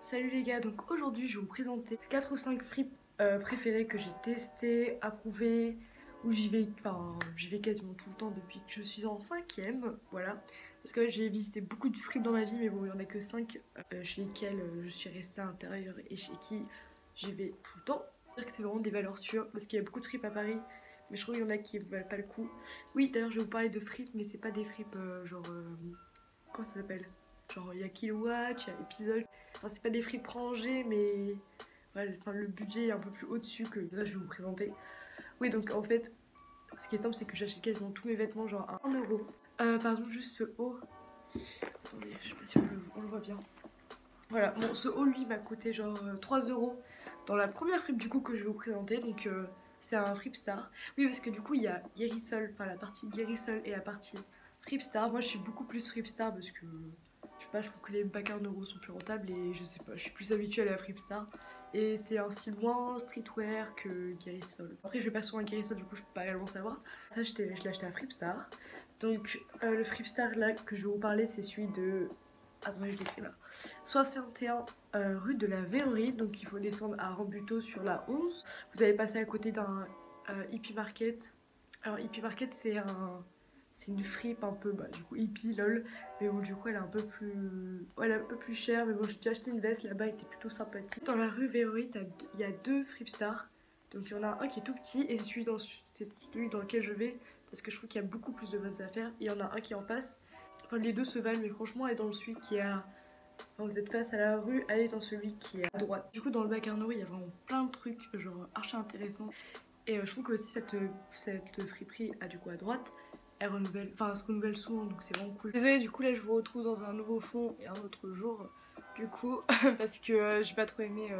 Salut les gars, donc aujourd'hui je vais vous présenter 4 ou 5 fripes préférées que j'ai testées, approuvées, où j'y vais quasiment tout le temps depuis que je suis en 5ème, voilà. Parce que j'ai visité beaucoup de fripes dans ma vie, mais bon, il n'y en a que 5 chez lesquelles je suis restée à l'intérieur et chez qui j'y vais tout le temps. C'est-à-dire que c'est vraiment des valeurs sûres, parce qu'il y a beaucoup de fripes à Paris, mais je trouve qu'il y en a qui valent pas le coup. Oui, d'ailleurs je vais vous parler de fripes, mais c'est pas des fripes comment ça s'appelle? Genre il y a Kilowatch, il y a Épisode. Enfin c'est pas des fripes rangées mais ouais, enfin, le budget est un peu plus au-dessus que là je vais vous présenter. Oui donc en fait ce qui est simple c'est que j'achète quasiment tous mes vêtements genre à 1€. Pardon juste ce haut. Attendez je sais pas si on le voit bien. Voilà bon ce haut lui m'a coûté genre 3€ dans la première fripe du coup que je vais vous présenter donc c'est un Fripstar. Oui parce que du coup il y a Guérissol, enfin la partie Guérissol et la partie Fripstar. Moi je suis beaucoup plus Fripstar parce que je sais pas, je trouve que les bacs à 1€ sont plus rentables et je sais pas, je suis plus habituée à la Fripstar. Et c'est un style moins streetwear que Guérissol. Après je vais pas souvent à Guérissol, du coup je peux pas réellement savoir. Ça je l'ai acheté à Fripstar. Donc le Fripstar là que je vais vous parler c'est celui de... Attendez je l'écris là. 61 rue de la Verrerie, donc il faut descendre à Rambuteau sur la 11. Vous allez passer à côté d'un hippie market. Alors hippie market c'est une fripe un peu, du coup hippie lol, mais bon du coup elle est un peu plus, ouais, elle est un peu plus chère, mais bon j'ai déjà acheté une veste là-bas, elle était plutôt sympathique. Dans la rue Verrerie il y a deux Fripstars, donc il y en a un qui est tout petit et c'est celui dans lequel je vais parce que je trouve qu'il y a beaucoup plus de bonnes affaires. Et il y en a un qui est en face, enfin les deux se valent mais franchement allez dans celui qui est à... Quand vous êtes face à la rue, allez dans celui qui est à droite. Du coup dans le bac Arnaud il y a vraiment plein de trucs genre archi intéressants. Et je trouve que aussi cette friperie a du coup à droite, elle renouvelle, enfin elle se renouvelle souvent donc c'est vraiment cool. Désolée du coup là je vous retrouve dans un nouveau fond et un autre jour du coup parce que j'ai pas trop aimé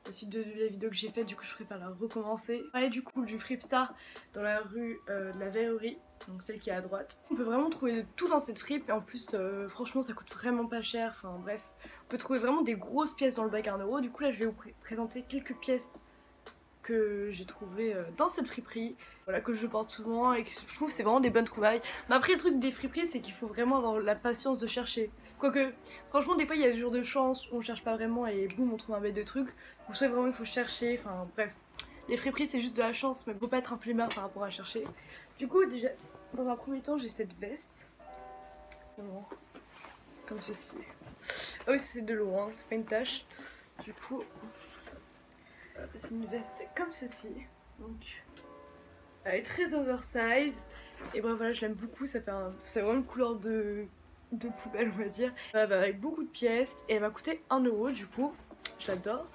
la suite de la vidéo que j'ai faite, du coup je préfère la recommencer. Parler du coup du Fripstar dans la rue de la Verrerie, donc celle qui est à droite. On peut vraiment trouver de tout dans cette fripe et en plus franchement ça coûte vraiment pas cher, enfin bref. On peut trouver vraiment des grosses pièces dans le bac à 1€. Du coup là je vais vous présenter quelques pièces que j'ai trouvé dans cette friperie, voilà, que je porte souvent et que je trouve c'est vraiment des bonnes trouvailles. Mais après le truc des friperies c'est qu'il faut vraiment avoir la patience de chercher. Quoique franchement des fois il y a des jours de chance où on cherche pas vraiment et boum on trouve un bête de trucs. Vous savez vraiment il faut chercher, enfin bref. Les friperies c'est juste de la chance mais faut pas être un flemmard par rapport à chercher. Du coup déjà dans un premier temps j'ai cette veste. Comme ceci. Ah oui c'est de l'eau hein, c'est pas une tache. Du coup... Ça c'est une veste comme ceci, donc elle est très oversize et bref voilà je l'aime beaucoup, c'est vraiment une couleur de poubelle on va dire, avec beaucoup de pièces et elle m'a coûté 1€ du coup, je l'adore.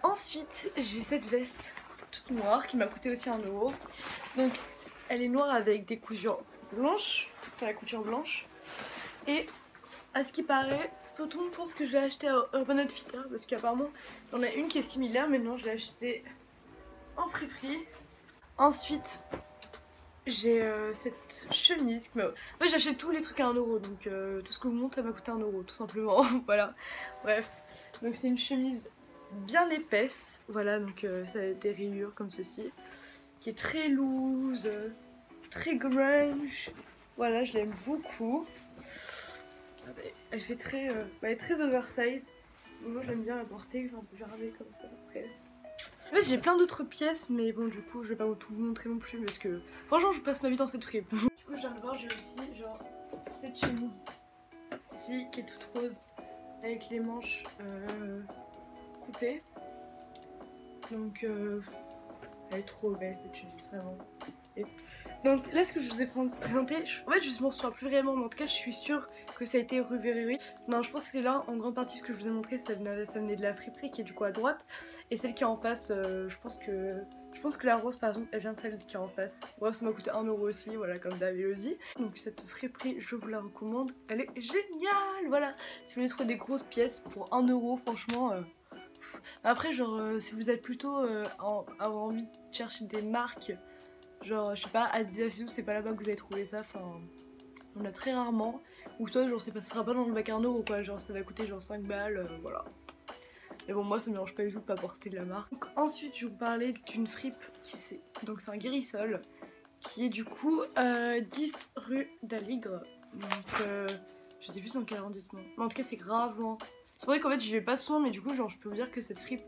Ensuite j'ai cette veste toute noire qui m'a coûté aussi 1€, donc elle est noire avec des cousures blanches, enfin la couture blanche et à ce qui paraît, tout le monde pense que je l'ai acheté à Urban Outfitters parce qu'apparemment il y en a une qui est similaire mais non je l'ai acheté en friperie. Ensuite j'ai cette chemise qui m'a... En fait j'achète tous les trucs à 1€ donc tout ce que vous montre ça m'a coûté 1€ tout simplement. Voilà, bref. Donc c'est une chemise bien épaisse, voilà, donc ça a des rayures comme ceci, qui est très loose, très grunge, voilà je l'aime beaucoup. Elle fait très, elle est très oversize. Moi j'aime bien la porter, un peu fermée comme ça. Bref. En fait j'ai plein d'autres pièces mais bon du coup je vais pas tout vous montrer non plus parce que franchement je passe ma vie dans cette fripe. Du coup je viens de voir j'ai aussi genre cette chemise-ci qui est toute rose avec les manches coupées. Donc elle est trop belle cette chemise vraiment. Et donc là ce que je vous ai présenté, en fait je m'en souviens plus réellement mais en tout cas je suis sûre que ça a été rue Verrerie. Non je pense que là en grande partie ce que je vous ai montré ça venait de la friperie qui est du coup à droite. Et celle qui est en face je pense que la rose par exemple elle vient de celle qui est en face. Bref ça m'a coûté 1€ aussi, voilà comme d'habitude aussi. Donc cette friperie je vous la recommande, elle est géniale, voilà. Si vous voulez trouver des grosses pièces pour 1€ franchement... Après genre si vous êtes plutôt avoir envie de chercher des marques, genre je sais pas, Adidas c'est pas là-bas que vous allez trouver ça, enfin on a très rarement. Ou soit genre ça sera pas dans le bac à 1€ ou quoi, genre ça va coûter genre 5 balles, voilà. Mais bon moi ça me dérange pas du tout de pas porter de la marque. Donc, ensuite je vais vous parler d'une fripe qui c'est, donc c'est un Guérissol, qui est du coup 10 rue d'Aligre. Donc je sais plus dans quel arrondissement, mais en tout cas c'est grave loin. C'est vrai qu'en fait j'y vais pas souvent, mais du coup genre je peux vous dire que cette fripe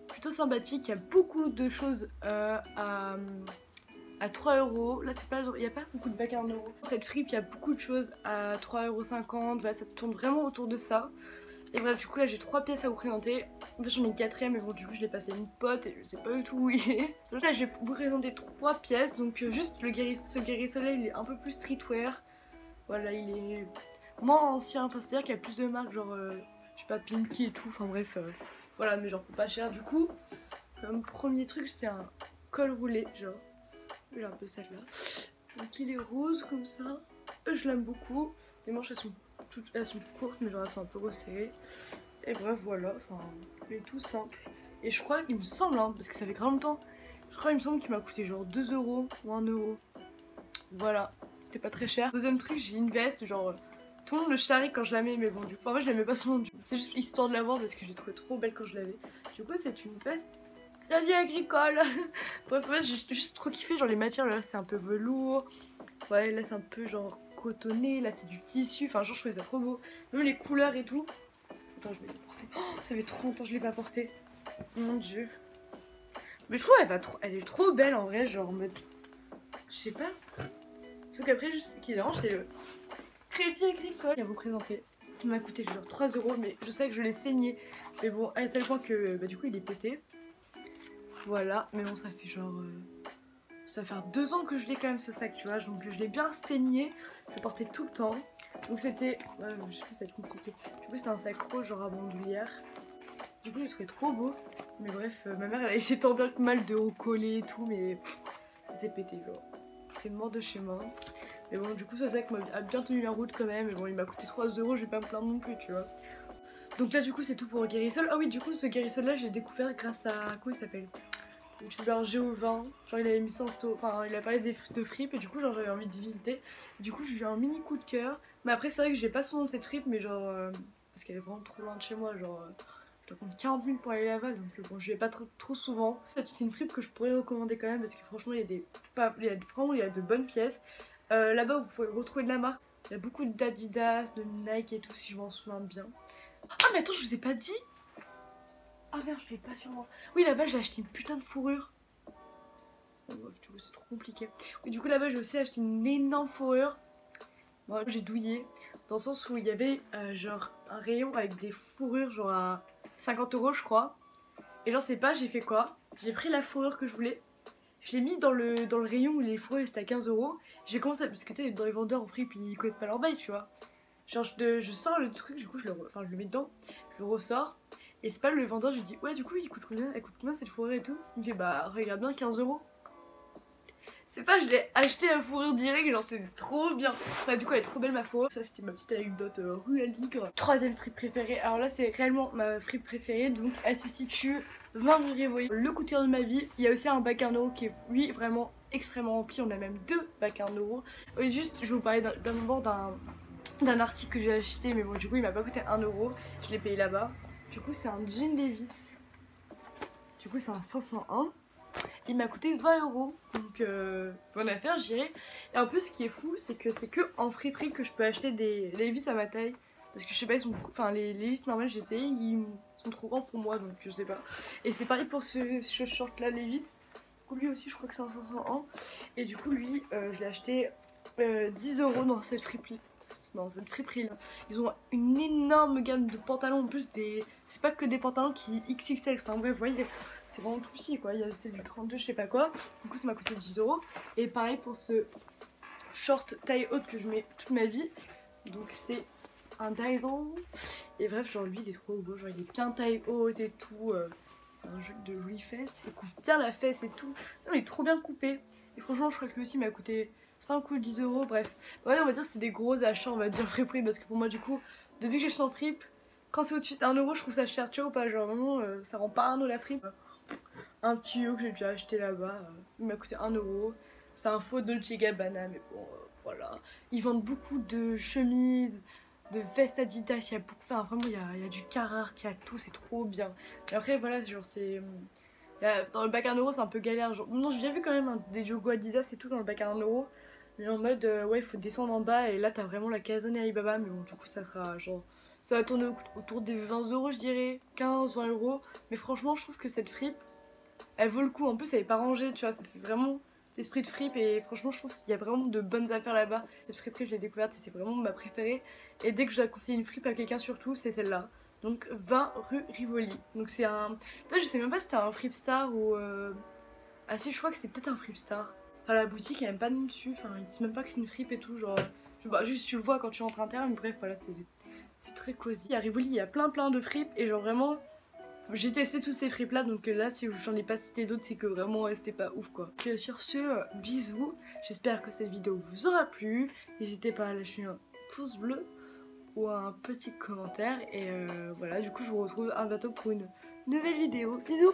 plutôt sympathique. Il y a beaucoup de choses à 3 euros. Là c'est pas, il n'y a pas beaucoup de bacs à 1 euro. Cette fripe il y a beaucoup de choses à 3,50 €. Voilà, ça tourne vraiment autour de ça. Et bref, du coup là j'ai 3 pièces à vous présenter. En fait j'en ai une quatrième, mais bon du coup je l'ai passé à une pote et je sais pas du tout où il est. Donc là je vais vous présenter 3 pièces. Donc juste ce guérisseur là il est un peu plus streetwear. Voilà, il est moins ancien, enfin c'est à dire qu'il y a plus de marques genre je sais pas, Pinky et tout, enfin bref voilà, mais genre pour pas cher. Du coup comme premier truc c'est un col roulé, genre j'ai un peu celle-là. Donc il est rose comme ça, je l'aime beaucoup. Les manches elles sont courtes mais genre elles sont un peu resserrées. Et bref voilà, enfin il est tout simple. Et je crois, il me semble hein, parce que ça fait grave longtemps, je crois il me semble qu'il m'a coûté genre 2 € ou 1 €. Voilà, c'était pas très cher. Deuxième truc, j'ai une veste genre tout le monde le charrie quand je la mets, mais bon du coup en vrai je la mets pas souvent, c'est juste histoire de la voir parce que je l'ai trouvée trop belle quand je l'avais. Du coup c'est une veste Crédit Agricole. Bref, ouais, j'ai juste trop kiffé, genre les matières, là c'est un peu velours, ouais là c'est un peu genre cotonné, là c'est du tissu, enfin genre je trouvais ça trop beau, même les couleurs et tout. Attends, je vais la porter. Oh, ça fait trop longtemps que je l'ai pas portée, mon dieu. Mais je trouve elle est trop belle en vrai, genre en mode, je sais pas. Sauf qu'après juste ce qui dérange c'est le Crédit Agricole à vous présenter. Qui m'a coûté genre 3 €, mais je sais que je l'ai saigné. Mais bon, à tel point que bah, du coup il est pété. Voilà, mais bon ça fait genre... ça va faire 2 ans que je l'ai quand même ce sac, tu vois. Donc je l'ai bien saigné, je le portais tout le temps. Donc c'était... ouais, je sais pas, ça va être compliqué. Du coup c'était un sac rose genre à bandoulière. Du coup je le trouvais trop beau. Mais bref, ma mère elle a essayé tant bien que mal de recoller et tout, mais ça s'est pété genre. C'est mort de chez moi. Mais bon, du coup, ce sac a bien tenu la route quand même. Mais bon, il m'a coûté 3 €, je vais pas me plaindre non plus, tu vois. Donc là, du coup, c'est tout pour Guérissol. Ah oui, du coup, ce Guérissol là, j'ai découvert grâce à. Comment il s'appelle? Le youtubeur Géovin. Genre, il avait mis ça en story. Enfin, il a parlé de fripes et du coup, genre, j'avais envie d'y visiter. Du coup, j'ai eu un mini coup de cœur. Mais après, c'est vrai que j'ai pas souvent cette fripe, mais genre. Parce qu'elle est vraiment trop loin de chez moi, genre. Je dois prendre 40 minutes pour aller là-bas, donc bon, je vais pas trop souvent. C'est une fripe que je pourrais recommander quand même parce que franchement, il y a il y a de bonnes pièces. Là-bas, vous pouvez retrouver de la marque. Il y a beaucoup d'Adidas, de Nike et tout, si je m'en souviens bien. Ah, mais attends, je vous ai pas dit. Ah merde, je l'ai pas sur moi. Oui, là-bas, j'ai acheté une putain de fourrure. Oh, du coup, c'est trop compliqué. Oui, du coup, là-bas, j'ai aussi acheté une énorme fourrure. Bon, j'ai douillé. Dans le sens où il y avait genre un rayon avec des fourrures, genre à 50 € je crois. Et genre, c'est pas, j'ai fait quoi? J'ai pris la fourrure que je voulais. Je l'ai mis dans le rayon où les fourrures c'était à 15 €. J'ai commencé à. Parce que tu sais, dans les vendeurs en fripe ils connaissent pas leur bail, tu vois. Genre, je sors le truc, du coup, je le mets dedans, je le ressors. Et c'est pas le vendeur, je lui dis, ouais, du coup, il coûte combien? Elle coûte combien cette fourrure et tout? Il me fait, bah, regarde bien, 15 €. C'est pas, je l'ai acheté la fourrure direct, genre, c'est trop bien. Ouais, du coup, elle est trop belle ma fourrure. Ça, c'était ma petite anecdote ruelle Ligre. Troisième fripe préférée. Alors là, c'est réellement ma fripe préférée, donc elle se situe 20 rue Rivoli, le coup de cœur de ma vie. Il y a aussi un bac à 1 € qui est, lui, vraiment extrêmement rempli. On a même 2 bacs à 1 €. Oui, juste, je vais vous parler d'un article que j'ai acheté, mais bon, du coup, il m'a pas coûté 1 €. Je l'ai payé là-bas. Du coup, c'est un jean Levi's. Du coup, c'est un 501. Il m'a coûté 20 €. Donc, bonne affaire, j'irai. Et en plus, ce qui est fou, c'est que en friperie que je peux acheter des Levi's à ma taille. Parce que je sais pas, ils sont beaucoup. Enfin, les Levi's normales, j'ai essayé, ils sont trop grands pour moi, donc je sais pas. Et c'est pareil pour ce short là, Levi's. Du coup, lui aussi, je crois que c'est un 501. Et du coup, lui, je l'ai acheté 10 € dans cette friperie. Là. Ils ont une énorme gamme de pantalons. En plus, c'est pas que des pantalons qui XXL. Enfin, bref, vous voyez, c'est vraiment tout petit quoi. Il y a celle du 32, je sais pas quoi. Du coup, ça m'a coûté 10 €. Et pareil pour ce short taille haute que je mets toute ma vie. Donc, c'est un Dyson. Et bref, genre lui il est trop beau, genre il est bien taille haute et tout, un jeu de Louis Fesse, il couvre bien la fesse et tout, non, il est trop bien coupé. Et franchement je crois que lui aussi m'a coûté 5 ou 10 €, bref. Ouais, on va dire que c'est des gros achats, on va dire friperie, parce que pour moi du coup, depuis que j'achète en fripe, quand c'est au-dessus d'1 € je trouve ça cher, tu vois ou pas, genre vraiment ça rend pas 1 € la fripe. Un petit haut que j'ai déjà acheté là-bas, il m'a coûté 1 €, c'est un faux Dolce Gabbana, mais bon voilà. Ils vendent beaucoup de chemises, de vestes Adidas, il y a beaucoup, enfin vraiment il y a du Carhartt, il y a tout, c'est trop bien. Et après voilà, genre c'est... dans le bac à 1 € c'est un peu galère, genre... Non, j'ai déjà vu quand même des jogos Adidas et tout dans le bac à 1 €. Mais en mode, ouais, il faut descendre en bas et là t'as vraiment la caserne Alibaba, mais bon du coup ça sera genre Ça va tourner autour des 20 euros, je dirais, 15-20 euros. Mais franchement, je trouve que cette fripe, elle vaut le coup. En plus, elle est pas rangée, tu vois, ça fait vraiment l'esprit de fripe. Et franchement, je trouve qu'il y a vraiment de bonnes affaires là-bas. Cette friperie, je l'ai découverte et c'est vraiment ma préférée. Et dès que je dois conseiller une fripe à quelqu'un, surtout, c'est celle-là. Donc 20 rue Rivoli. Donc c'est un... En fait, je sais même pas si c'était un Fripstar ou... Ah si, je crois que c'est peut-être un Fripstar. Enfin, la boutique, il n'y a même pas de nom dessus. Enfin, ils disent même pas que c'est une fripe et tout. Genre, bah, juste tu le vois quand tu rentres à l'intérieur. Mais bref, voilà, c'est très cosy. À Rivoli, il y a plein de fripes. Et genre vraiment, j'ai testé toutes ces fripes là. Donc là, si j'en ai pas cité d'autres, c'est que vraiment, c'était pas ouf quoi. Donc sur ce, bisous. J'espère que cette vidéo vous aura plu. N'hésitez pas à lâcher un pouce bleu ou un petit commentaire. Et voilà, du coup, je vous retrouve bientôt pour une nouvelle vidéo. Bisous!